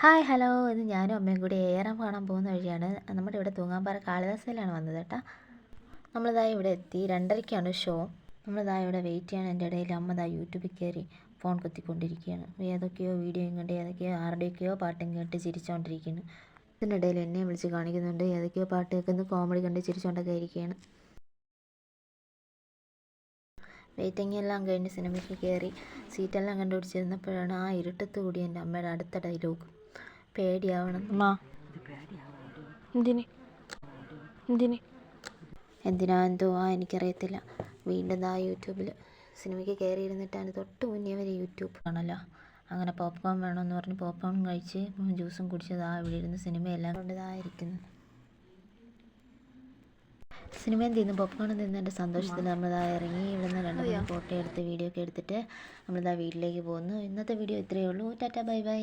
Hi hello, ഇത് ഞാനും അമ്മയും കൂടി ഏറെ കാണാൻ പോകുന്ന വഴിയാണ്. നമ്മുടെ ഇവിടെ തൂങ്ങാൻപാറ കാളിദാസയിലാണ് വന്നത് കേട്ടോ. നമ്മളിതായി ഇവിടെ എത്തി, 2:30ക്കാണ് ഷോ. നമ്മളിതായി ഇവിടെ വെയിറ്റ് ചെയ്യണം. എൻ്റെ ഇടയിൽ അമ്മ യൂട്യൂബിൽ കയറി ഫോൺ കുത്തിക്കൊണ്ടിരിക്കുകയാണ്. ഏതൊക്കെയോ വീഡിയോയും കണ്ട് ഏതൊക്കെയോ ആരുടെയൊക്കെയോ പാട്ടും കേട്ട് ചിരിച്ചുകൊണ്ടിരിക്കുകയാണ്. ഇതിനിടയിൽ എന്നെ വിളിച്ച് കാണിക്കുന്നുണ്ട്, ഏതൊക്കെയോ പാട്ട് കേൾക്കുന്നു, കോമഡി കണ്ട് ചിരിച്ചുകൊണ്ടൊക്കെ ഇരിക്കുകയാണ്. വെയിറ്റിംഗ് എല്ലാം കഴിഞ്ഞ് സിനിമയ്ക്ക് കയറി സീറ്റെല്ലാം കണ്ടുപിടിച്ചിരുന്നപ്പോഴാണ് ആ ഇരുട്ടത്ത് കൂടി എൻ്റെ അമ്മയുടെ അടുത്ത ഡയലോഗ്, പേടിയാവണം എന്തിനാ എന്തോ എനിക്കറിയത്തില്ല. വീണ്ടും യൂട്യൂബിൽ സിനിമയ്ക്ക് കയറിയിരുന്നിട്ടാണ് തൊട്ട് മുന്നേ വരെ യൂട്യൂബ് ആണല്ലോ. അങ്ങനെ പോപ്കോൺ വേണമെന്ന് പറഞ്ഞ് പോപ്കോൺ കഴിച്ച് ജ്യൂസും കുടിച്ച് ഇവിടെ ഇരുന്ന് സിനിമയെല്ലാം കൊണ്ട് ഇരിക്കുന്നു. സിനിമയും തിന്ന് പോപ്കോണും തിന്ന് എൻ്റെ സന്തോഷത്തിൽ ഇറങ്ങി ഇവിടുന്ന് 2-3 ഫോട്ടോ എടുത്ത് വീഡിയോ ഒക്കെ എടുത്തിട്ട് വീട്ടിലേക്ക് പോകുന്നു. ഇന്നത്തെ വീഡിയോ ഇത്രയേ ഉള്ളൂ. Tata bye bye.